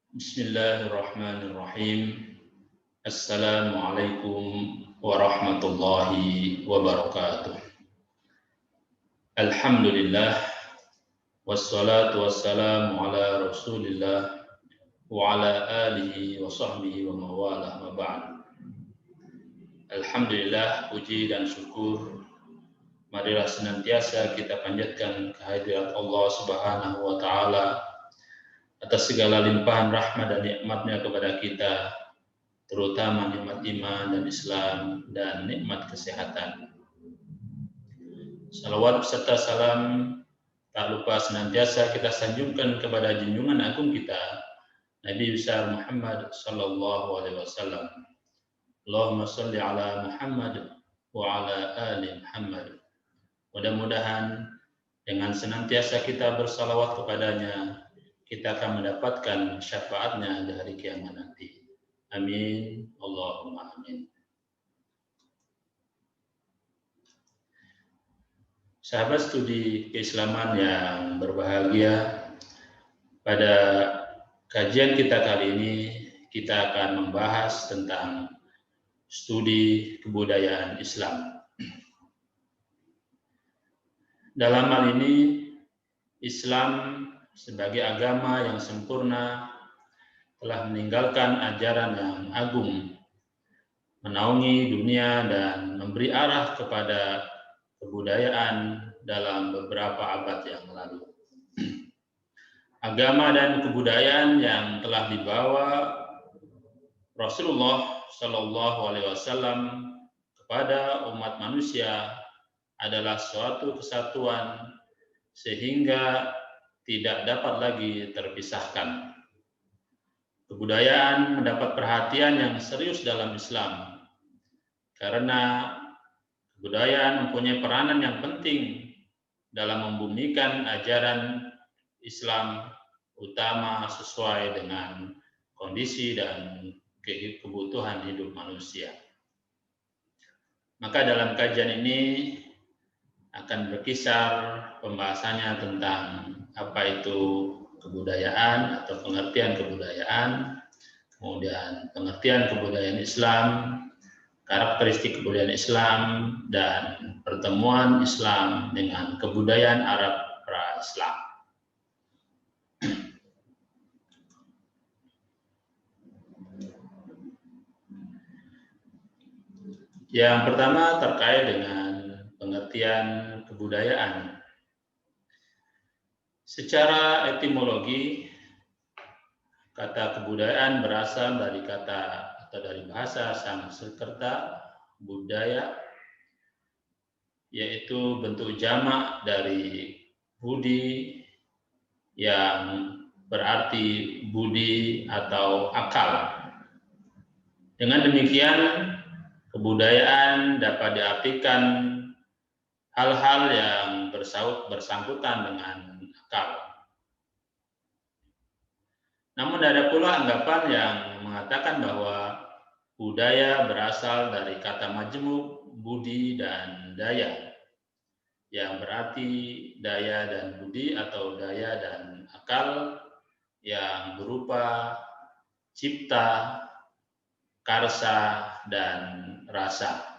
Bismillahirrahmanirrahim. Assalamualaikum warahmatullahi wabarakatuh. Alhamdulillah wassalatu wassalamu ala Rasulillah wa ala alihi wa sahbihi wa mawalah ma ba'd. Alhamdulillah, puji dan syukur marilah senantiasa kita panjatkan kehadirat Allah Subhanahu wa taala atas segala limpahan rahmat dan nikmatnya kepada kita, terutama nikmat iman dan Islam dan nikmat kesehatan. Salawat serta salam tak lupa senantiasa kita sanjungkan kepada junjungan agung kita, Nabi besar Muhammad sallallahu alaihi wasallam. Allahumma shalli ala Muhammad wa ala ali Muhammad. Mudah-mudahan dengan senantiasa kita bersalawat kepadanya, kita akan mendapatkan syafaatnya di hari kiamat nanti. Amin. Allahumma amin. Sahabat studi keislaman yang berbahagia, pada kajian kita kali ini kita akan membahas tentang studi kebudayaan Islam. Dalam hal ini, Islam sebagai agama yang sempurna telah meninggalkan ajaran yang agung, menaungi dunia dan memberi arah kepada kebudayaan dalam beberapa abad yang lalu. Agama dan kebudayaan yang telah dibawa Rasulullah Shallallahu Alaihi Wasallam kepada umat manusia adalah suatu kesatuan sehingga tidak dapat lagi terpisahkan. Kebudayaan mendapat perhatian yang serius dalam Islam karena kebudayaan mempunyai peranan yang penting dalam membumikan ajaran Islam, utama sesuai dengan kondisi dan kebutuhan hidup manusia. Maka dalam kajian ini akan berkisar pembahasannya tentang apa itu kebudayaan atau pengertian kebudayaan, kemudian pengertian kebudayaan Islam, karakteristik kebudayaan Islam, dan pertemuan Islam dengan kebudayaan Arab pra-Islam. Yang pertama terkait dengan pengertian kebudayaan. Secara etimologi, kata kebudayaan berasal dari kata atau dari bahasa Sanskerta budaya, yaitu bentuk jamak dari budi yang berarti budi atau akal. Dengan demikian, kebudayaan dapat diartikan hal-hal yang bersangkutan dengan akal. Namun ada pula anggapan yang mengatakan bahwa budaya berasal dari kata majemuk budi dan daya, yang berarti daya dan budi atau daya dan akal yang berupa cipta, karsa, dan rasa.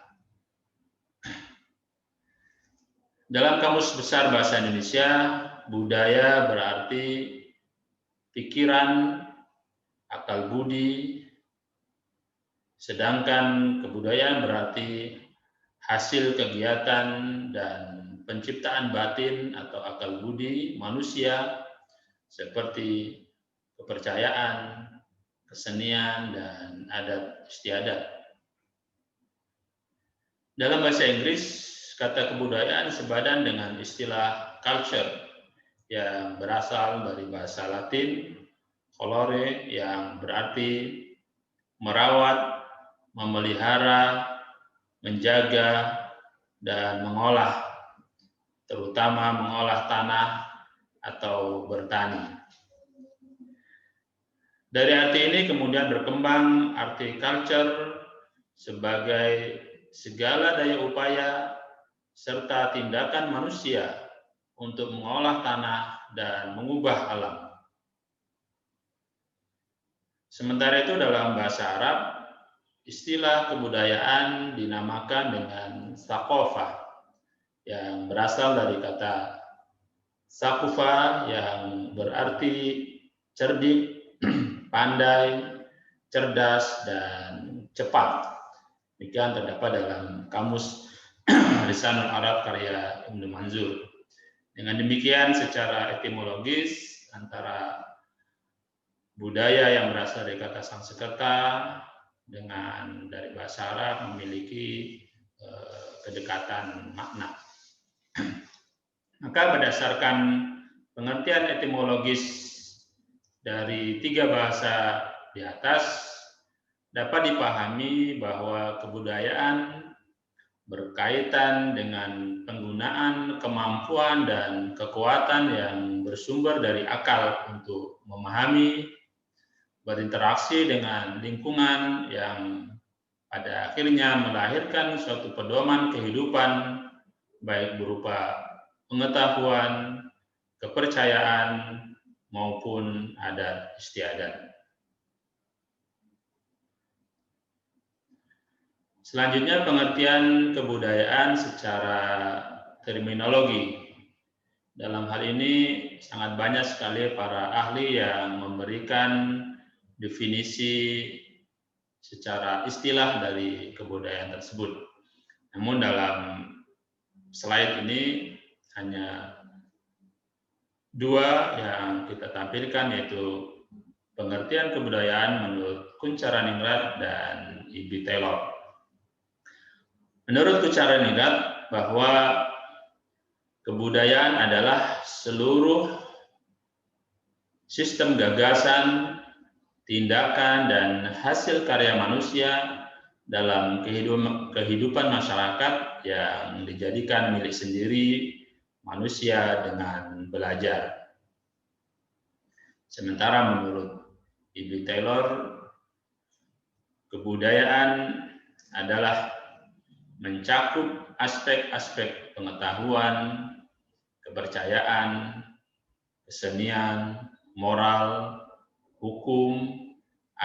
Dalam Kamus Besar Bahasa Indonesia, budaya berarti pikiran, akal budi, sedangkan kebudayaan berarti hasil kegiatan dan penciptaan batin atau akal budi manusia seperti kepercayaan, kesenian, dan adat istiadat. Dalam bahasa Inggris, kata kebudayaan sebadan dengan istilah culture yang berasal dari bahasa Latin colore yang berarti merawat, memelihara, menjaga, dan mengolah, terutama mengolah tanah atau bertani. Dari arti ini kemudian berkembang arti culture sebagai segala daya upaya serta tindakan manusia untuk mengolah tanah dan mengubah alam. Sementara itu dalam bahasa Arab, istilah kebudayaan dinamakan dengan thaqafah yang berasal dari kata sakufa yang berarti cerdik, pandai, cerdas, dan cepat. Demikian terdapat dalam kamus Lisanul Arab karya Ibnu Manzur. Dengan demikian secara etimologis antara budaya yang berasal dari kata Sanskerta dengan dari bahasa Arab memiliki kedekatan makna. Maka berdasarkan pengertian etimologis dari tiga bahasa di atas, dapat dipahami bahwa kebudayaan berkaitan dengan penggunaan kemampuan dan kekuatan yang bersumber dari akal untuk memahami, berinteraksi dengan lingkungan yang pada akhirnya melahirkan suatu pedoman kehidupan, baik berupa pengetahuan, kepercayaan, maupun adat istiadat. Selanjutnya pengertian kebudayaan secara terminologi. Dalam hal ini sangat banyak sekali para ahli yang memberikan definisi secara istilah dari kebudayaan tersebut. Namun dalam slide ini hanya dua yang kita tampilkan, yaitu pengertian kebudayaan menurut Kuncharaningrat dan E.B. Taylor. Menurut Kuncharaningrat bahwa kebudayaan adalah seluruh sistem gagasan, tindakan, dan hasil karya manusia dalam kehidupan masyarakat yang dijadikan milik sendiri manusia dengan belajar. Sementara menurut E.B. Taylor, kebudayaan adalah mencakup aspek-aspek pengetahuan, kepercayaan, kesenian, moral, hukum,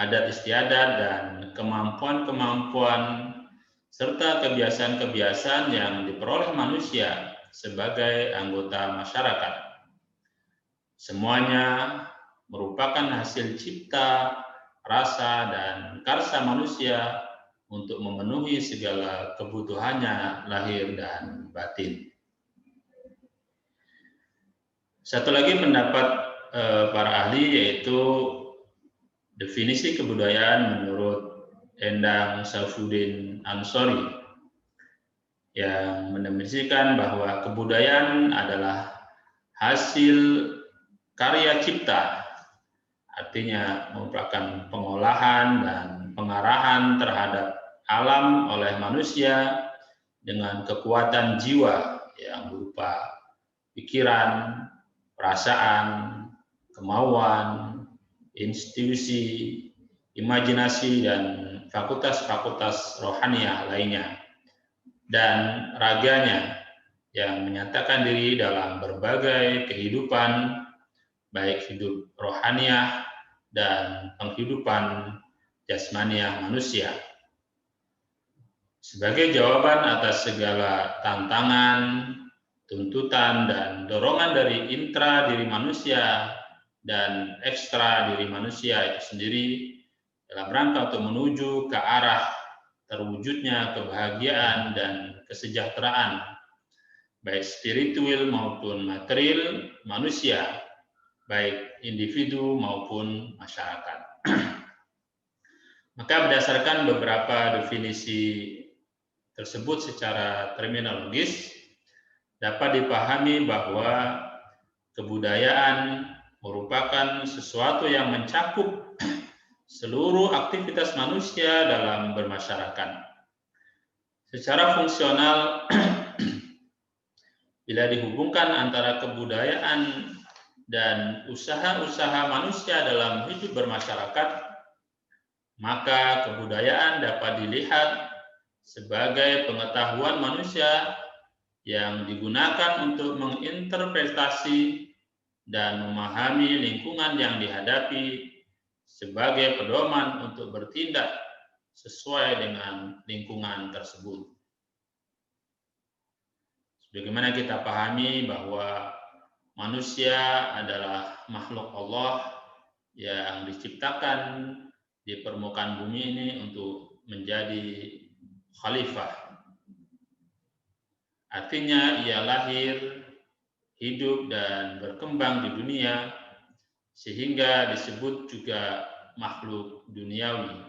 adat istiadat, dan kemampuan-kemampuan serta kebiasaan-kebiasaan yang diperoleh manusia sebagai anggota masyarakat. Semuanya merupakan hasil cipta, rasa, dan karsa manusia untuk memenuhi segala kebutuhannya lahir dan batin. Satu lagi pendapat para ahli yaitu definisi kebudayaan menurut Endang Saifuddin Ansori yang mendefinisikan bahwa kebudayaan adalah hasil karya cipta, artinya merupakan pengolahan dan pengarahan terhadap alam oleh manusia dengan kekuatan jiwa yang berupa pikiran, perasaan, kemauan, institusi, imajinasi, dan fakultas-fakultas rohaniah lainnya, dan raganya yang menyatakan diri dalam berbagai kehidupan, baik hidup rohaniah dan penghidupan jasmaniah manusia. Sebagai jawaban atas segala tantangan, tuntutan, dan dorongan dari intra diri manusia dan ekstra diri manusia itu sendiri dalam rangka untuk menuju ke arah terwujudnya kebahagiaan dan kesejahteraan baik spiritual maupun material manusia, baik individu maupun masyarakat. Maka berdasarkan beberapa definisi tersebut secara terminologis, dapat dipahami bahwa kebudayaan merupakan sesuatu yang mencakup seluruh aktivitas manusia dalam bermasyarakat. Secara fungsional, bila dihubungkan antara kebudayaan dan usaha-usaha manusia dalam hidup bermasyarakat, maka kebudayaan dapat dilihat sebagai pengetahuan manusia yang digunakan untuk menginterpretasi dan memahami lingkungan yang dihadapi sebagai pedoman untuk bertindak sesuai dengan lingkungan tersebut. Sebagaimana kita pahami bahwa manusia adalah makhluk Allah yang diciptakan di permukaan bumi ini untuk menjadi khalifah. Artinya ia lahir, hidup dan berkembang di dunia sehingga disebut juga makhluk duniawi.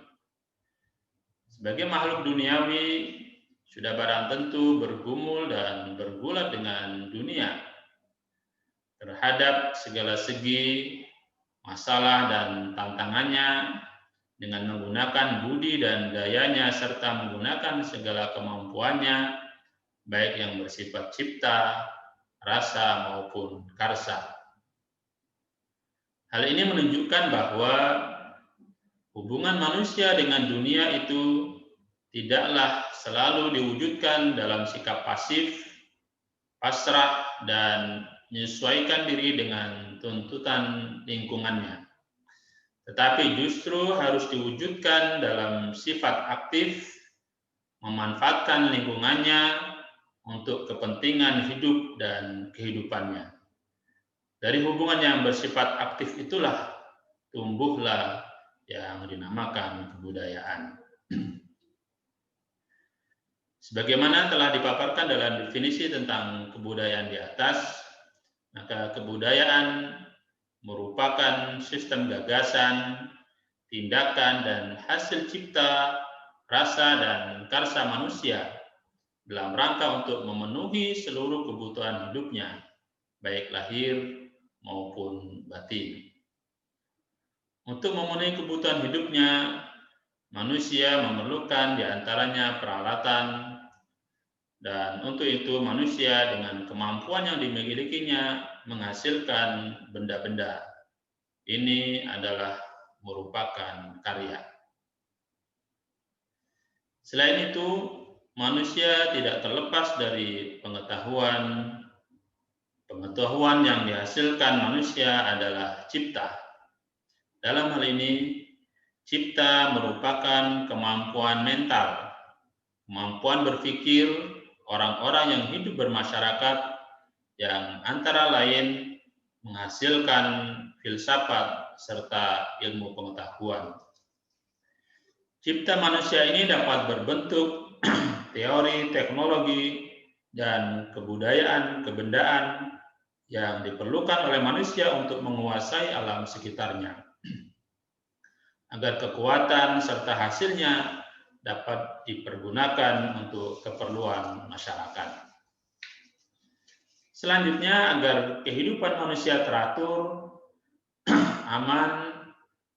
Sebagai makhluk duniawi sudah barang tentu bergumul dan bergulat dengan dunia terhadap segala segi masalah dan tantangannya dengan menggunakan budi dan dayanya serta menggunakan segala kemampuannya baik yang bersifat cipta, rasa maupun karsa. Hal ini menunjukkan bahwa hubungan manusia dengan dunia itu tidaklah selalu diwujudkan dalam sikap pasif, pasrah, dan menyesuaikan diri dengan tuntutan lingkungannya. Tetapi justru harus diwujudkan dalam sifat aktif, memanfaatkan lingkungannya untuk kepentingan hidup dan kehidupannya. Dari hubungan yang bersifat aktif itulah tumbuhlah yang dinamakan kebudayaan. Sebagaimana telah dipaparkan dalam definisi tentang kebudayaan di atas, maka kebudayaan merupakan sistem gagasan, tindakan, dan hasil cipta, rasa, dan karsa manusia dalam rangka untuk memenuhi seluruh kebutuhan hidupnya, baik lahir maupun batin. Untuk memenuhi kebutuhan hidupnya, manusia memerlukan diantaranya peralatan, dan untuk itu manusia dengan kemampuan yang dimilikinya menghasilkan benda-benda. Ini adalah merupakan karya. Selain itu, manusia tidak terlepas dari pengetahuan. Pengetahuan yang dihasilkan manusia adalah cipta. Dalam hal ini, cipta merupakan kemampuan mental, kemampuan berpikir orang-orang yang hidup bermasyarakat yang antara lain menghasilkan filsafat serta ilmu pengetahuan. Cipta manusia ini dapat berbentuk teori, teknologi, dan kebudayaan, kebendaan yang diperlukan oleh manusia untuk menguasai alam sekitarnya, agar kekuatan serta hasilnya dapat dipergunakan untuk keperluan masyarakat. Selanjutnya, agar kehidupan manusia teratur, aman,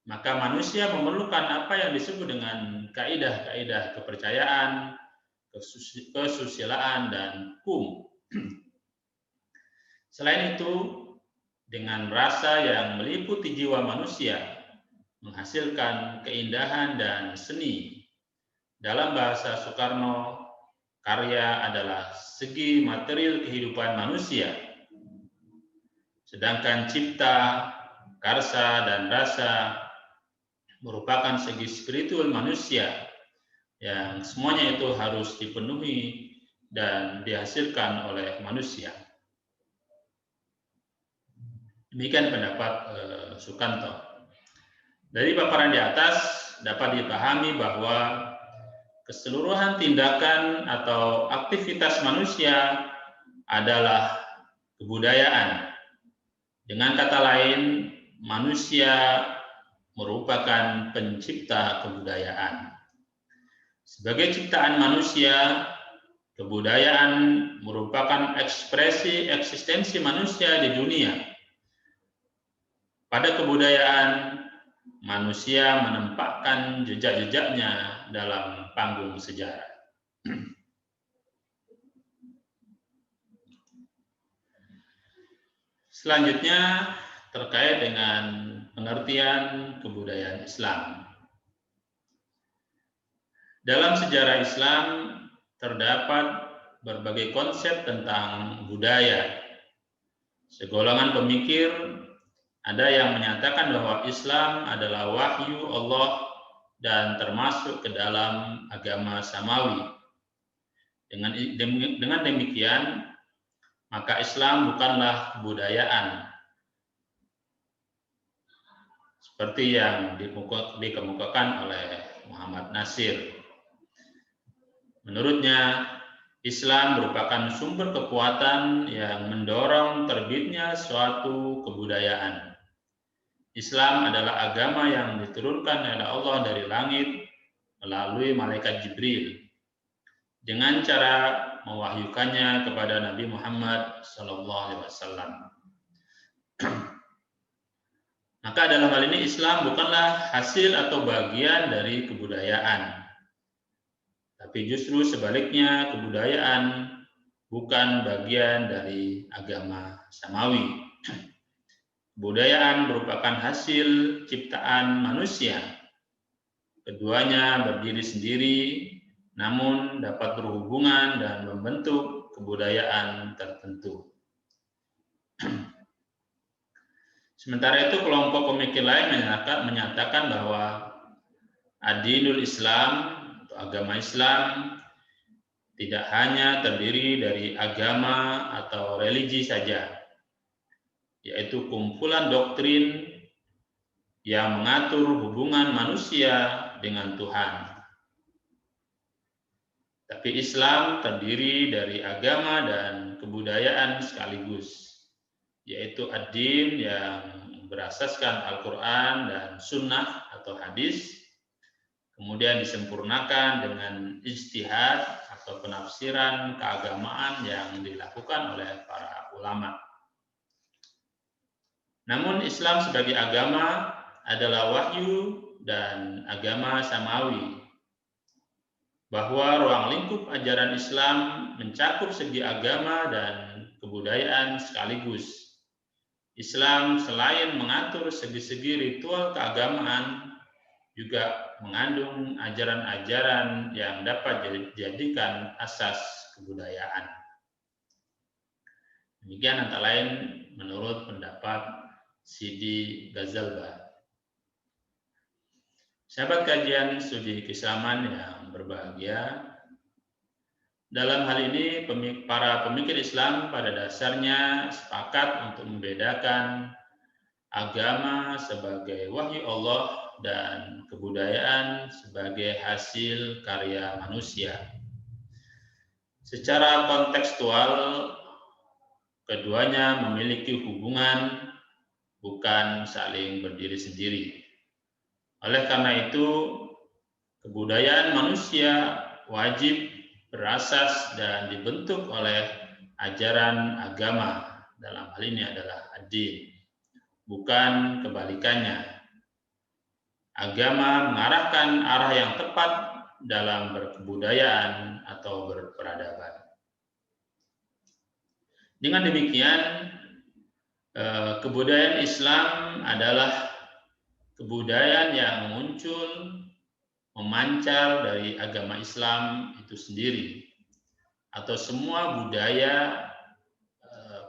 maka manusia memerlukan apa yang disebut dengan kaidah-kaidah kepercayaan, kesusilaan, dan hukum. Selain itu, dengan rasa yang meliputi jiwa manusia, menghasilkan keindahan dan seni. Dalam bahasa Soekarno, karya adalah segi material kehidupan manusia, sedangkan cipta, karsa, dan rasa merupakan segi spiritual manusia yang semuanya itu harus dipenuhi dan dihasilkan oleh manusia. Demikian pendapat Sukanto. Dari paparan di atas dapat dipahami bahwa keseluruhan tindakan atau aktivitas manusia adalah kebudayaan. Dengan kata lain, manusia merupakan pencipta kebudayaan. Sebagai ciptaan manusia, kebudayaan merupakan ekspresi eksistensi manusia di dunia. Pada kebudayaan, manusia menempatkan jejak-jejaknya dalam panggung sejarah. Selanjutnya, terkait dengan pengertian kebudayaan Islam. Dalam sejarah Islam terdapat berbagai konsep tentang budaya. Segolongan pemikir Ada yang menyatakan bahwa Islam adalah wahyu Allah dan termasuk ke dalam agama samawi. Dengan demikian, maka Islam bukanlah kebudayaan seperti yang dikemukakan oleh Muhammad Nasir. Menurutnya, Islam merupakan sumber kekuatan yang mendorong terbitnya suatu kebudayaan. Islam adalah agama yang diturunkan oleh Allah dari langit melalui malaikat Jibril dengan cara mewahyukannya kepada Nabi Muhammad SAW. Maka dalam hal ini Islam bukanlah hasil atau bagian dari kebudayaan, tapi justru sebaliknya, kebudayaan bukan bagian dari agama samawi. Kebudayaan merupakan hasil ciptaan manusia. Keduanya berdiri sendiri, namun dapat berhubungan dan membentuk kebudayaan tertentu. Sementara itu, kelompok pemikir lain menyatakan bahwa ad-dinul Islam atau agama Islam tidak hanya terdiri dari agama atau religi saja, yaitu kumpulan doktrin yang mengatur hubungan manusia dengan Tuhan. Tapi Islam terdiri dari agama dan kebudayaan sekaligus, yaitu ad-din yang berasaskan Al-Quran dan Sunnah atau hadis, kemudian disempurnakan dengan ijtihad atau penafsiran keagamaan yang dilakukan oleh para ulama. Namun Islam sebagai agama adalah wahyu dan agama samawi, bahwa ruang lingkup ajaran Islam mencakup segi agama dan kebudayaan sekaligus. Islam selain mengatur segi-segi ritual keagamaan, juga mengandung ajaran-ajaran yang dapat dijadikan asas kebudayaan. Demikian antara lain menurut pendapat Sidi Ghazalbah. Sahabat kajian studi keislaman yang berbahagia, dalam hal ini para pemikir Islam pada dasarnya sepakat untuk membedakan agama sebagai wahyu Allah dan kebudayaan sebagai hasil karya manusia. Secara kontekstual, keduanya memiliki hubungan, bukan saling berdiri sendiri. Oleh karena itu, kebudayaan manusia wajib berasas dan dibentuk oleh ajaran agama, dalam hal ini adalah ad-din, bukan kebalikannya. Agama mengarahkan arah yang tepat dalam berkebudayaan atau berperadaban. Dengan demikian, kebudayaan Islam adalah kebudayaan yang muncul, memancar dari agama Islam itu sendiri, atau semua budaya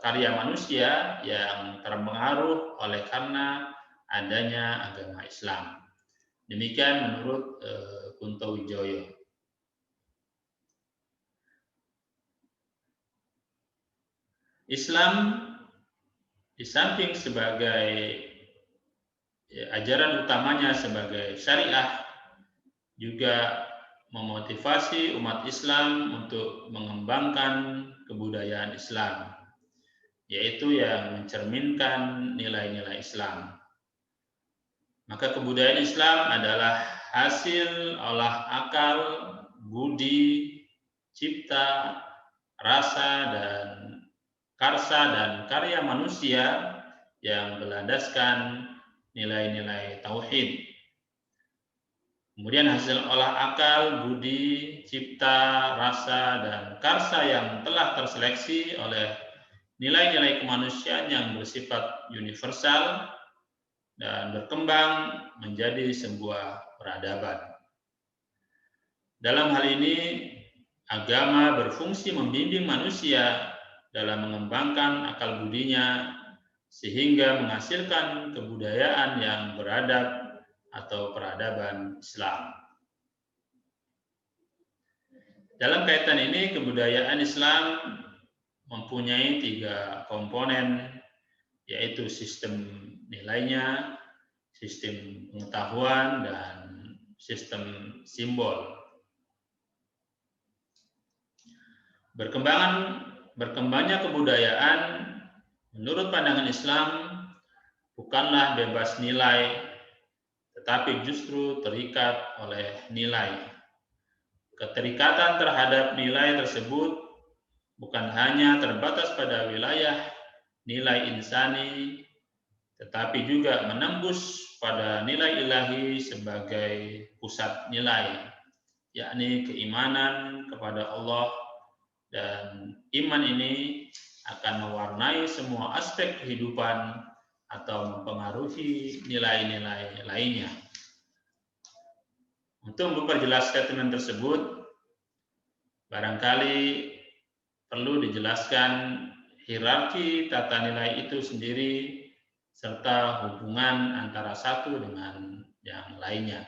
karya manusia yang terpengaruh oleh karena adanya agama Islam. Demikian menurut Kunto Wijoyo. Islam di samping sebagai ajaran utamanya sebagai syariah, juga memotivasi umat Islam untuk mengembangkan kebudayaan Islam, yaitu yang mencerminkan nilai-nilai Islam. Maka kebudayaan Islam adalah hasil olah akal, budi, cipta, rasa, dan karsa dan karya manusia yang berlandaskan nilai-nilai tauhid. Kemudian hasil olah akal, budi, cipta, rasa, dan karsa yang telah terseleksi oleh nilai-nilai kemanusiaan yang bersifat universal dan berkembang menjadi sebuah peradaban. Dalam hal ini, agama berfungsi membimbing manusia dalam mengembangkan akal budinya sehingga menghasilkan kebudayaan yang beradab atau peradaban Islam. Dalam kaitan ini, kebudayaan Islam mempunyai 3 komponen, yaitu sistem nilainya, sistem pengetahuan, dan sistem simbol. Berkembangnya kebudayaan menurut pandangan Islam bukanlah bebas nilai, tetapi justru terikat oleh nilai. Keterikatan terhadap nilai tersebut bukan hanya terbatas pada wilayah nilai insani, tetapi juga menembus pada nilai ilahi sebagai pusat nilai, yakni keimanan kepada Allah, dan iman ini akan mewarnai semua aspek kehidupan atau mempengaruhi nilai-nilai lainnya. Untuk memperjelas statement tersebut, barangkali perlu dijelaskan hierarki tata nilai itu sendiri serta hubungan antara satu dengan yang lainnya.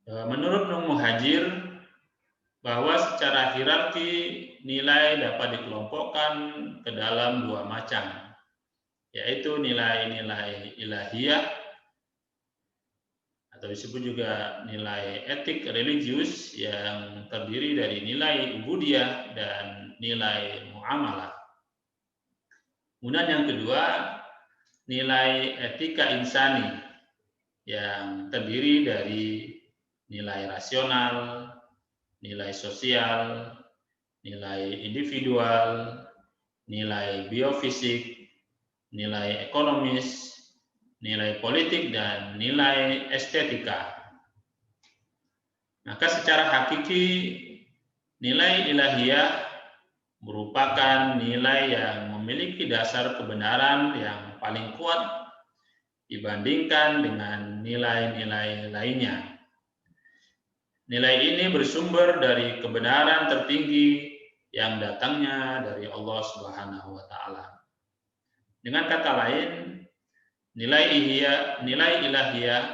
Menurut Nur Muhajir, bahwa secara hierarki nilai dapat dikelompokkan ke dalam 2 macam, yaitu nilai-nilai ilahiyah atau disebut juga nilai etik religius yang terdiri dari nilai ubudiyah dan nilai muamalah. Kemudian yang kedua, nilai etika insani yang terdiri dari nilai rasional, nilai sosial, nilai individual, nilai biofisik, nilai ekonomis, nilai politik, dan nilai estetika. Maka secara hakiki, nilai ilahiyah merupakan nilai yang memiliki dasar kebenaran yang paling kuat dibandingkan dengan nilai-nilai lainnya. Nilai ini bersumber dari kebenaran tertinggi yang datangnya dari Allah Subhanahu wa Ta'ala. Dengan kata lain, nilai ilahiyah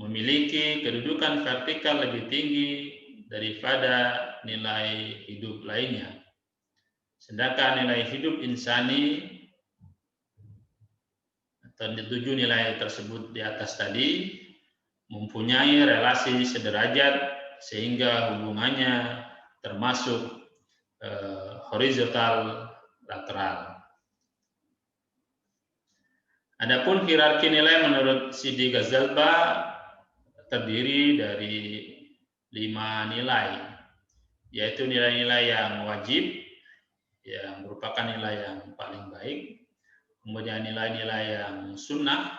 memiliki kedudukan vertikal lebih tinggi daripada nilai hidup lainnya. Sedangkan nilai hidup insani atau 7 nilai tersebut di atas tadi mempunyai relasi sederajat sehingga hubungannya termasuk horizontal lateral. Adapun hierarki nilai menurut Sidi Ghazalba terdiri dari 5 nilai, yaitu nilai-nilai yang wajib, yang merupakan nilai yang paling baik, kemudian nilai-nilai yang sunnah,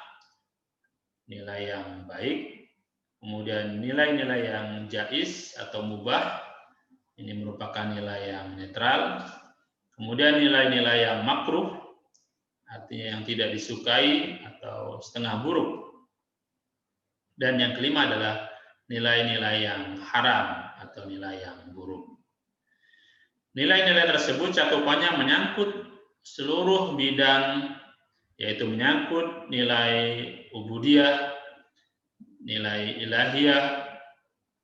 nilai yang baik, kemudian nilai-nilai yang jaiz atau mubah, ini merupakan nilai yang netral, kemudian nilai-nilai yang makruh, artinya yang tidak disukai atau setengah buruk. Dan yang kelima adalah nilai-nilai yang haram atau nilai yang buruk. Nilai-nilai tersebut cakupannya menyangkut seluruh bidang, yaitu menyangkut nilai ubudiyah, nilai ilahiyah,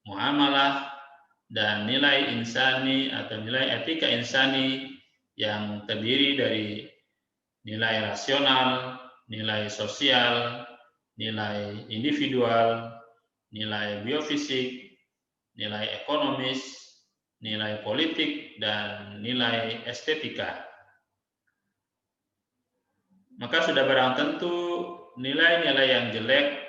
muamalah, dan nilai insani atau nilai etika insani yang terdiri dari nilai rasional, nilai sosial, nilai individual, nilai biofisik, nilai ekonomis, nilai politik, dan nilai estetika. Maka sudah barang tentu nilai-nilai yang jelek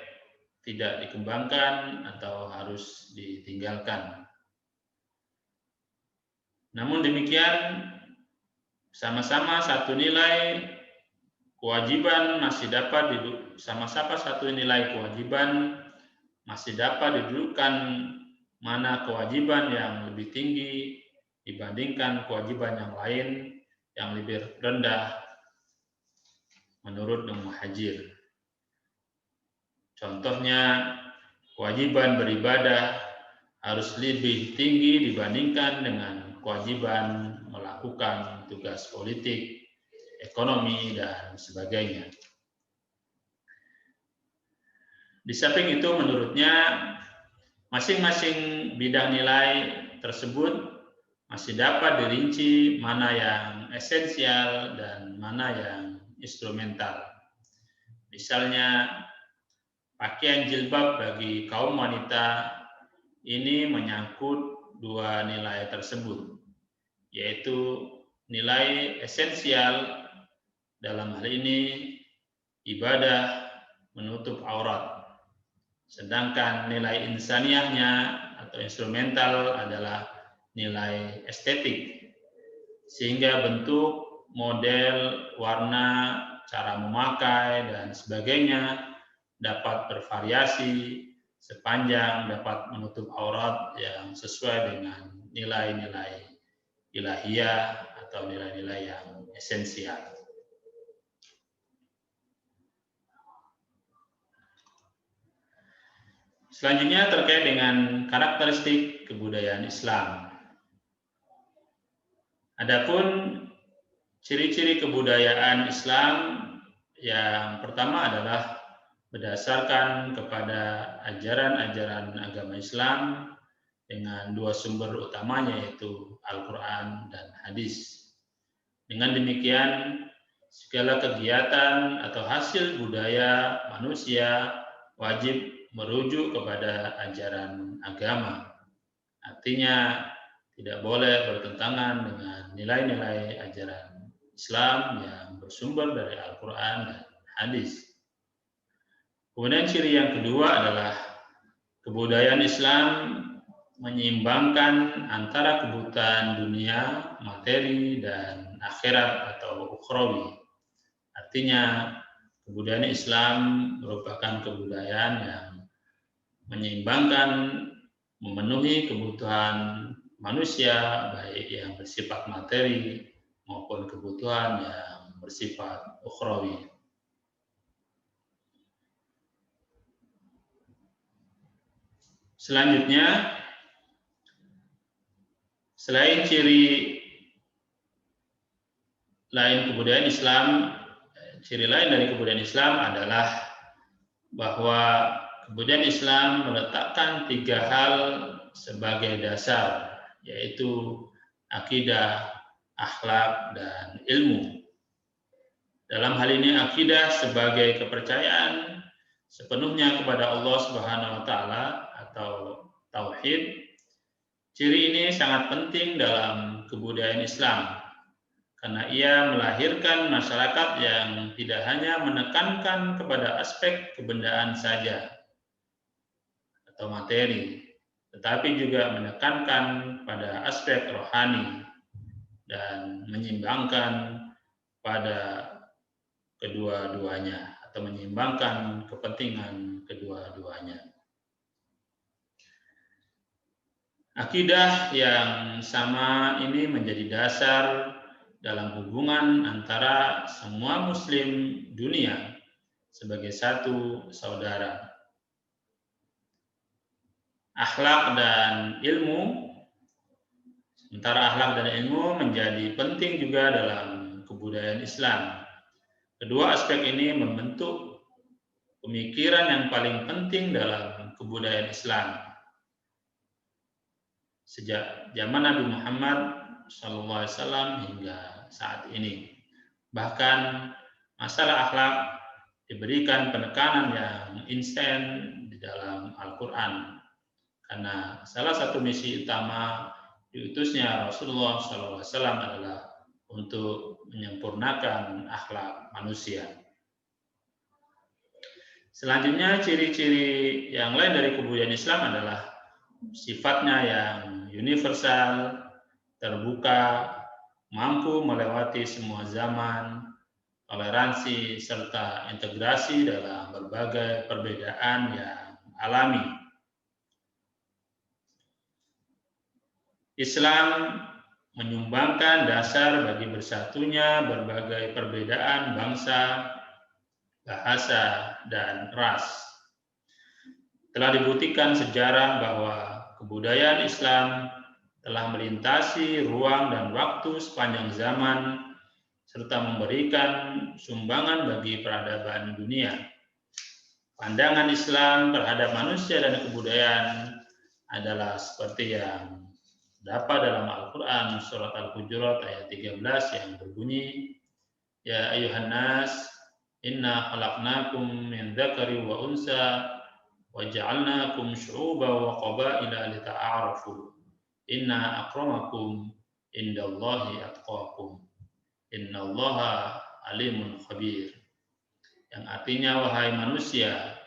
tidak dikembangkan atau harus ditinggalkan. Namun demikian, sama-sama satu nilai kewajiban masih dapat didudukan mana kewajiban yang lebih tinggi dibandingkan kewajiban yang lain yang lebih rendah menurut Nur Muhajir. Contohnya, kewajiban beribadah harus lebih tinggi dibandingkan dengan kewajiban melakukan tugas politik, ekonomi, dan sebagainya. Di samping itu, menurutnya masing-masing bidang nilai tersebut masih dapat dirinci mana yang esensial dan mana yang instrumental. Misalnya, pakaian jilbab bagi kaum wanita ini menyangkut dua nilai tersebut, yaitu nilai esensial, dalam hal ini ibadah menutup aurat. Sedangkan nilai insaniahnya atau instrumental adalah nilai estetik, sehingga bentuk, model, warna, cara memakai, dan sebagainya dapat bervariasi sepanjang dapat menutup aurat yang sesuai dengan nilai-nilai ilahiyah atau nilai-nilai yang esensial. Selanjutnya terkait dengan karakteristik kebudayaan Islam. Adapun ciri-ciri kebudayaan Islam yang pertama adalah berdasarkan kepada ajaran-ajaran agama Islam dengan dua sumber utamanya, yaitu Al-Quran dan hadis. Dengan demikian, segala kegiatan atau hasil budaya manusia wajib merujuk kepada ajaran agama. Artinya, tidak boleh bertentangan dengan nilai-nilai ajaran Islam yang bersumber dari Al-Quran dan hadis. Kemudian ciri yang kedua adalah kebudayaan Islam menyeimbangkan antara kebutuhan dunia, materi, dan akhirat atau ukhrawi. Artinya, kebudayaan Islam merupakan kebudayaan yang menyeimbangkan, memenuhi kebutuhan manusia, baik yang bersifat materi maupun kebutuhan yang bersifat ukhrawi. Selanjutnya, selain ciri lain kebudayaan Islam, ciri lain dari kebudayaan Islam adalah bahwa kebudayaan Islam meletakkan tiga hal sebagai dasar, yaitu akidah, akhlak, dan ilmu. Dalam hal ini, akidah sebagai kepercayaan sepenuhnya kepada Allah Subhanahu wa Ta'ala atau tauhid. Ciri ini sangat penting dalam kebudayaan Islam karena ia melahirkan masyarakat yang tidak hanya menekankan kepada aspek kebendaan saja atau materi, tetapi juga menekankan pada aspek rohani dan menyeimbangkan pada kedua-duanya atau menyeimbangkan kepentingan kedua-duanya. Akidah yang sama ini menjadi dasar dalam hubungan antara semua muslim dunia sebagai satu saudara. Akhlak dan ilmu, sementara akhlak dan ilmu menjadi penting juga dalam kebudayaan Islam. Kedua aspek ini membentuk pemikiran yang paling penting dalam kebudayaan Islam. Sejak zaman Nabi Muhammad SAW hingga saat ini. Bahkan masalah akhlak diberikan penekanan yang instan di dalam Al-Quran. Karena salah satu misi utama diutusnya Rasulullah SAW adalah untuk menyempurnakan akhlak manusia. Selanjutnya, ciri-ciri yang lain dari kebudayaan Islam adalah sifatnya yang universal, terbuka, mampu melewati semua zaman, toleransi, serta integrasi dalam berbagai perbedaan yang alami. Islam menyumbangkan dasar bagi bersatunya berbagai perbedaan bangsa, bahasa, dan ras. Telah dibuktikan sejarah bahwa kebudayaan Islam telah melintasi ruang dan waktu sepanjang zaman, serta memberikan sumbangan bagi peradaban dunia. Pandangan Islam terhadap manusia dan kebudayaan adalah seperti yang dapat dalam Al-Quran surat Al-Hujurat ayat 13 yang berbunyi, Ya ayuhan nas, inna khalaqnakum min dzakari wa unsa wa ja'alnakum syu'uban wa qabaila lita'arafu. Inna akramakum indallahi atqakum. Innallaha alimun khabir. Yang artinya, wahai manusia,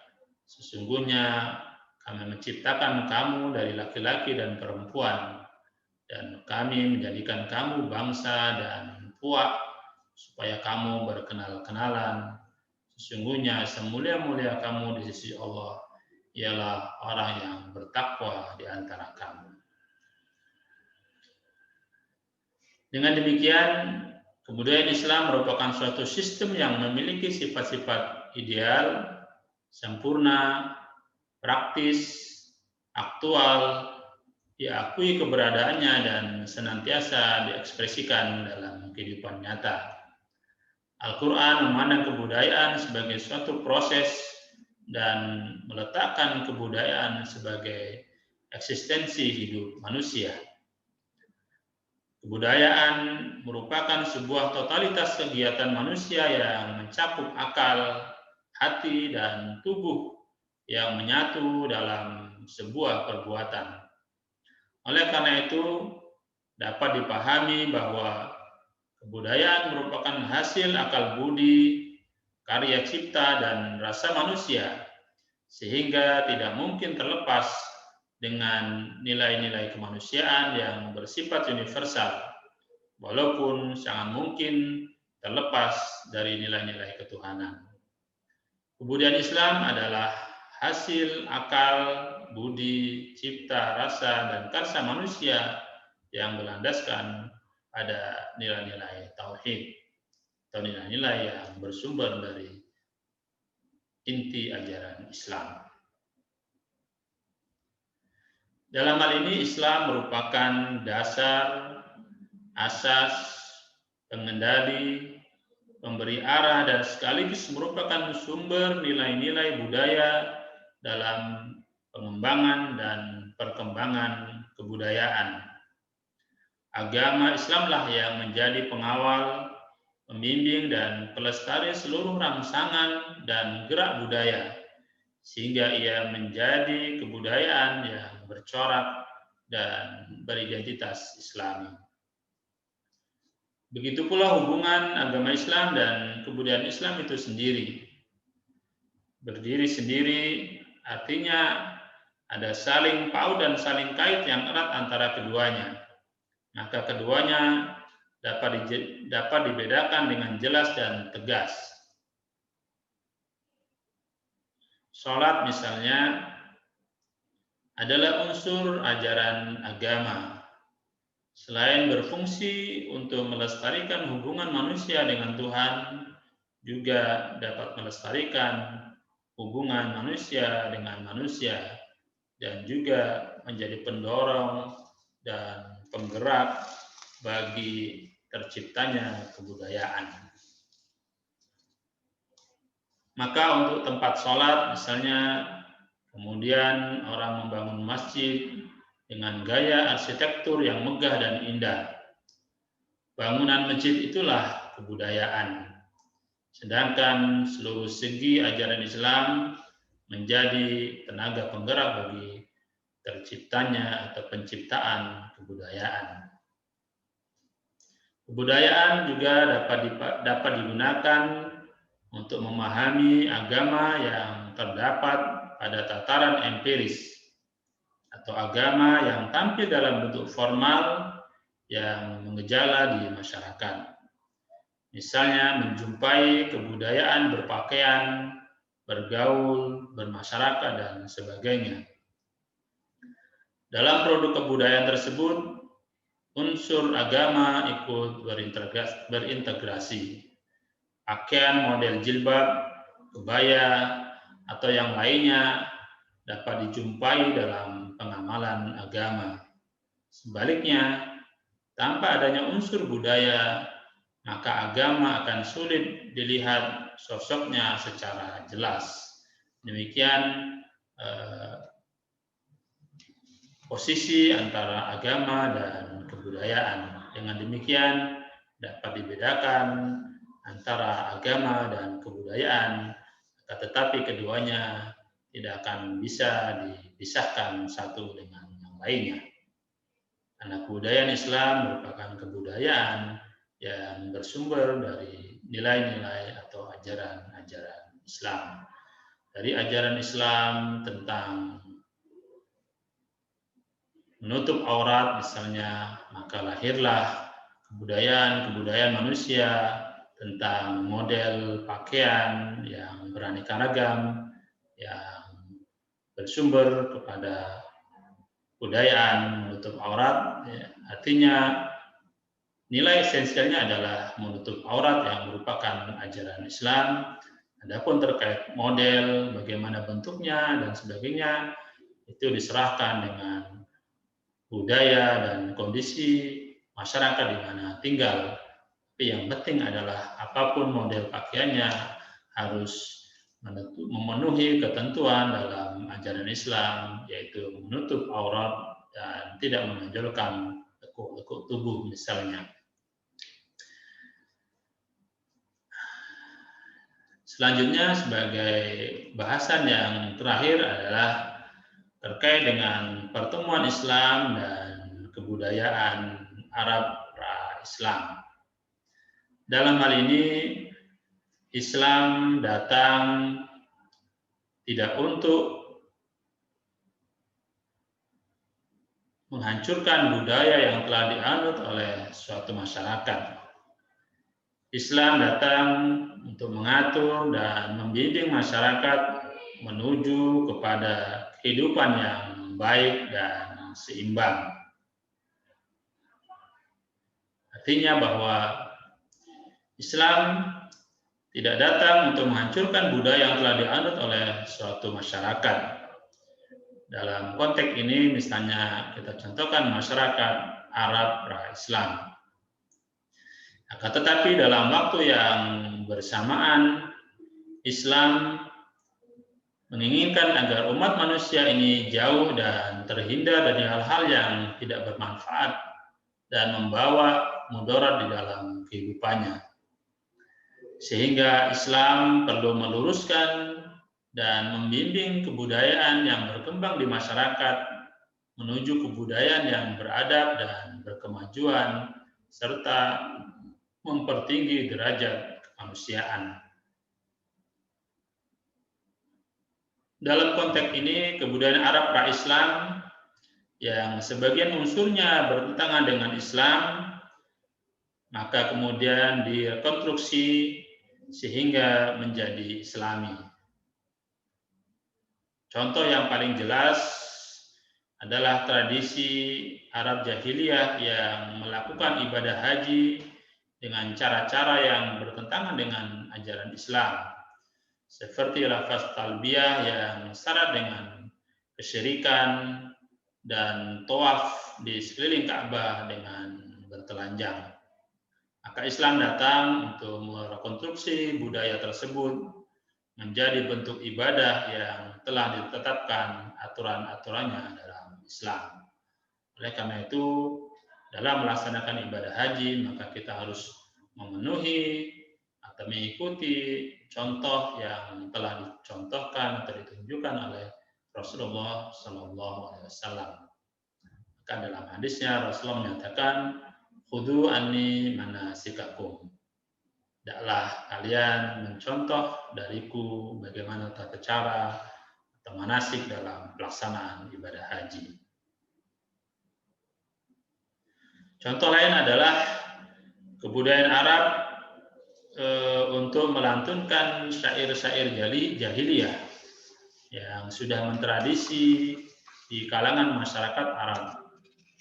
sesungguhnya kami menciptakan kamu dari laki-laki dan perempuan, dan kami menjadikan kamu bangsa dan puak supaya kamu berkenal-kenalan. Sesungguhnya semulia-mulia kamu di sisi Allah ialah orang yang bertakwa di antara kamu. Dengan demikian, kebudayaan Islam merupakan suatu sistem yang memiliki sifat-sifat ideal, sempurna, praktis, aktual, diakui keberadaannya dan senantiasa diekspresikan dalam kehidupan nyata. Al-Quran memandang kebudayaan sebagai suatu proses dan meletakkan kebudayaan sebagai eksistensi hidup manusia. Kebudayaan merupakan sebuah totalitas kegiatan manusia yang mencakup akal, hati, dan tubuh yang menyatu dalam sebuah perbuatan. Oleh karena itu, dapat dipahami bahwa kebudayaan merupakan hasil akal budi, karya cipta, dan rasa manusia, sehingga tidak mungkin terlepas dengan nilai-nilai kemanusiaan yang bersifat universal, walaupun sangat mungkin terlepas dari nilai-nilai ketuhanan. Kebudayaan Islam adalah hasil akal, budi, cipta, rasa, dan karsa manusia yang berlandaskan pada nilai-nilai tauhid atau nilai-nilai yang bersumber dari inti ajaran Islam. Dalam hal ini, Islam merupakan dasar, asas, pengendali, pemberi arah, dan sekaligus merupakan sumber nilai-nilai budaya dalam pengembangan dan perkembangan kebudayaan. Agama Islamlah yang menjadi pengawal, pembimbing, dan pelestari seluruh rangsangan dan gerak budaya, sehingga ia menjadi kebudayaan yang bercorak dan beridentitas Islami. Begitu pula hubungan agama Islam dan kebudayaan Islam itu sendiri. Berdiri sendiri artinya ada saling paut dan saling kait yang erat antara keduanya. Maka keduanya dapat dibedakan dengan jelas dan tegas. Salat misalnya adalah unsur ajaran agama. Selain berfungsi untuk melestarikan hubungan manusia dengan Tuhan, juga dapat melestarikan hubungan manusia dengan manusia, dan juga menjadi pendorong dan penggerak bagi terciptanya kebudayaan. Maka untuk tempat sholat misalnya, kemudian orang membangun masjid dengan gaya arsitektur yang megah dan indah. Bangunan masjid itulah kebudayaan. Sedangkan seluruh segi ajaran Islam menjadi tenaga penggerak bagi terciptanya atau penciptaan kebudayaan. Kebudayaan juga dapat digunakan untuk memahami agama yang terdapat pada tataran empiris atau agama yang tampil dalam bentuk formal yang mengejala di masyarakat. Misalnya menjumpai kebudayaan berpakaian, bergaul, bermasyarakat, dan sebagainya. Dalam produk kebudayaan tersebut, unsur agama ikut berintegrasi. Pakaian model jilbab, kebaya, atau yang lainnya dapat dijumpai dalam pengamalan agama. Sebaliknya, tanpa adanya unsur budaya, maka agama akan sulit dilihat sosoknya secara jelas. Demikian posisi antara agama dan kebudayaan. Dengan demikian dapat dibedakan antara agama dan kebudayaan, tetapi keduanya tidak akan bisa dipisahkan satu dengan yang lainnya. Karena kebudayaan Islam merupakan kebudayaan yang bersumber dari nilai-nilai atau ajaran-ajaran Islam. Dari ajaran Islam tentang menutup aurat misalnya, maka lahirlah kebudayaan manusia tentang model pakaian yang beraneka ragam, yang bersumber kepada budayaan menutup aurat. Artinya nilai esensialnya adalah menutup aurat yang merupakan ajaran Islam. Adapun terkait model, bagaimana bentuknya dan sebagainya, itu diserahkan dengan budaya dan kondisi masyarakat di mana tinggal. Tapi yang penting adalah apapun model pakaiannya harus memenuhi ketentuan dalam ajaran Islam, yaitu menutup aurat dan tidak menonjolkan lekuk-lekuk tubuh misalnya. Selanjutnya sebagai bahasan yang terakhir adalah terkait dengan pertemuan Islam dan kebudayaan Arab pra-Islam. Dalam hal ini, Islam datang tidak untuk menghancurkan budaya yang telah dianut oleh suatu masyarakat. Islam datang untuk mengatur dan membimbing masyarakat menuju kepada kehidupan yang baik dan seimbang. Artinya bahwa Islam tidak datang untuk menghancurkan budaya yang telah dianut oleh suatu masyarakat. Dalam konteks ini misalnya kita contohkan masyarakat Arab pra-Islam. Akan tetapi dalam waktu yang bersamaan, Islam menginginkan agar umat manusia ini jauh dan terhindar dari hal-hal yang tidak bermanfaat dan membawa mudarat di dalam kehidupannya. Sehingga Islam perlu meluruskan dan membimbing kebudayaan yang berkembang di masyarakat menuju kebudayaan yang beradab dan berkemajuan serta mempertinggi derajat kemanusiaan. Dalam konteks ini, kebudayaan Arab pra-Islam yang sebagian unsurnya bertentangan dengan Islam, maka kemudian direkonstruksi sehingga menjadi Islami. Contoh yang paling jelas adalah tradisi Arab jahiliyah yang melakukan ibadah haji dengan cara-cara yang bertentangan dengan ajaran Islam, seperti lafaz talbiyah yang syarat dengan kesyirikan dan tawaf di sekeliling Ka'bah dengan bertelanjang. Maka Islam datang untuk merekonstruksi budaya tersebut menjadi bentuk ibadah yang telah ditetapkan aturan-aturannya dalam Islam. Oleh karena itu, dalam melaksanakan ibadah haji, maka kita harus memenuhi atau mengikuti contoh yang telah dicontohkan atau ditunjukkan oleh Rasulullah SAW. Maka dalam hadisnya Rasulullah menyatakan, "Khudhu anni manasikakum." Hendaklah kalian mencontoh dariku bagaimana tata cara atau manasik dalam pelaksanaan ibadah haji. Contoh lain adalah kebudayaan Arab untuk melantunkan syair-syair jahiliyah yang sudah mentradisi di kalangan masyarakat Arab,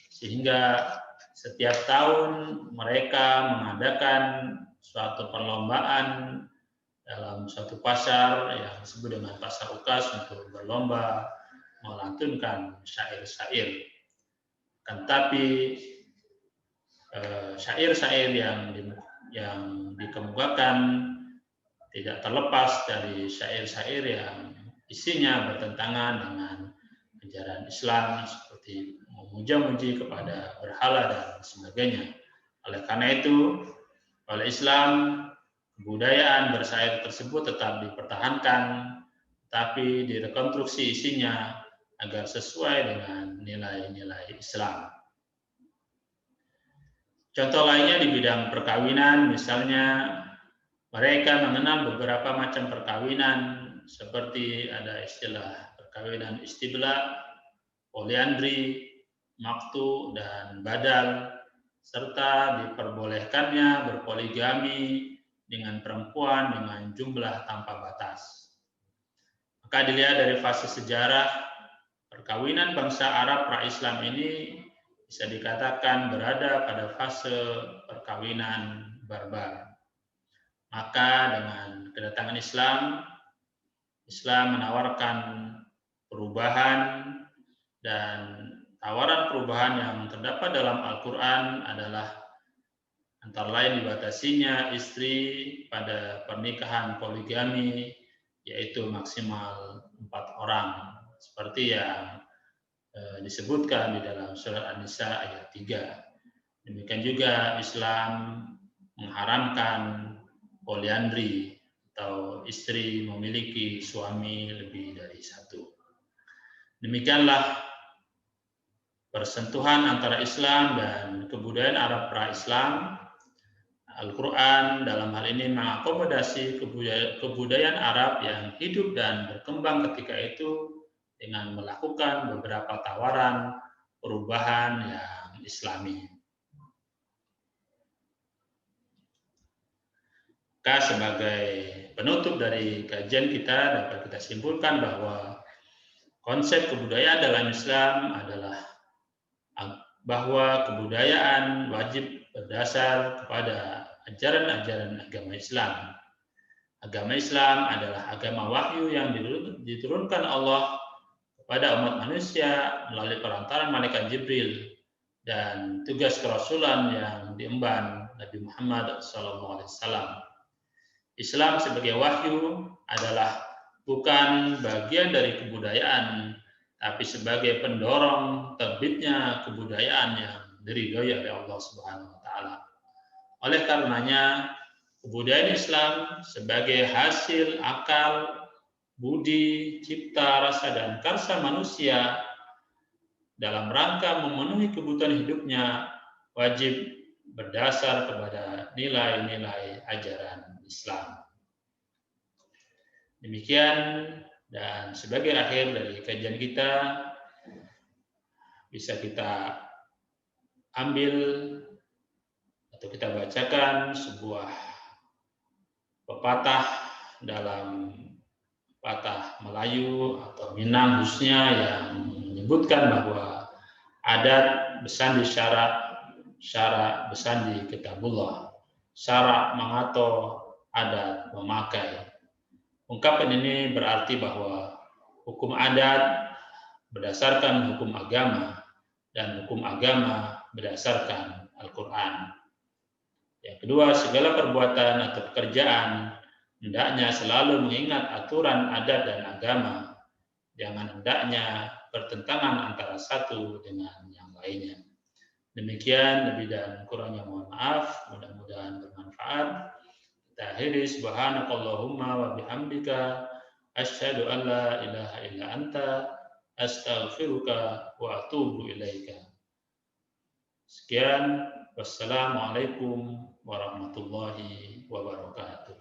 sehingga setiap tahun mereka mengadakan suatu perlombaan dalam suatu pasar yang disebut dengan pasar ukas untuk berlomba melantunkan syair-syair. Tetapi syair-syair yang yang dikemukakan tidak terlepas dari syair-syair yang isinya bertentangan dengan ajaran Islam seperti memuja-muji kepada berhala dan sebagainya. Oleh karena itu, oleh Islam, kebudayaan bersyair tersebut tetap dipertahankan, tapi direkonstruksi isinya agar sesuai dengan nilai-nilai Islam. Contoh lainnya di bidang perkawinan, misalnya mereka mengenal beberapa macam perkawinan seperti ada istilah perkawinan istibla, poliandri, maktu, dan badal, serta diperbolehkannya berpoligami dengan perempuan dengan jumlah tanpa batas. Maka dilihat dari fase sejarah, perkawinan bangsa Arab pra-Islam ini bisa dikatakan berada pada fase perkawinan barbar. Maka dengan kedatangan Islam, Islam menawarkan perubahan, dan tawaran perubahan yang terdapat dalam Al-Quran adalah antara lain dibatasinya istri pada pernikahan poligami, yaitu maksimal 4 orang, seperti yang disebutkan di dalam surat An-Nisa ayat 3. Demikian juga Islam mengharamkan poliandri atau istri memiliki suami lebih dari satu. Demikianlah persentuhan antara Islam dan kebudayaan Arab pra-Islam. Al-Quran dalam hal ini mengakomodasi kebudayaan Arab yang hidup dan berkembang ketika itu dengan melakukan beberapa tawaran perubahan yang Islami. Maka sebagai penutup dari kajian kita dapat kita simpulkan bahwa konsep kebudayaan dalam Islam adalah bahwa kebudayaan wajib berdasar kepada ajaran-ajaran agama Islam. Agama Islam adalah agama wahyu yang diturunkan Allah kepada umat manusia melalui perantaran malaikat Jibril dan tugas kerasulan yang diemban Nabi Muhammad SAW. Islam sebagai wahyu adalah bukan bagian dari kebudayaan, tapi sebagai pendorong terbitnya kebudayaan yang diridhoi oleh Allah Subhanahu wa taala. Oleh karenanya, kebudayaan Islam sebagai hasil akal, budi, cipta, rasa, dan karsa manusia dalam rangka memenuhi kebutuhan hidupnya wajib berdasar kepada nilai-nilai ajaran Islam. Demikian, dan sebagai akhir dari kajian kita, bisa kita ambil atau kita bacakan sebuah pepatah dalam pepatah Melayu atau Minang khususnya yang menyebutkan bahwa adat bersandi syarak bersandi kitabullah, syarak mengato, adat memakai. Ungkapan ini berarti bahwa hukum adat berdasarkan hukum agama dan hukum agama berdasarkan Al-Quran. Yang kedua, segala perbuatan atau pekerjaan hendaknya selalu mengingat aturan adat dan agama. Jangan hendaknya bertentangan antara satu dengan yang lainnya. Demikian, lebih dan kurangnya mohon maaf, mudah-mudahan bermanfaat. Kita akhiri, subhanakallahumma wa bihamdika asyhadu an la ilaha illa anta astaghfiruka wa atubu ilaika. Sekian, wassalamualaikum warahmatullahi wabarakatuh.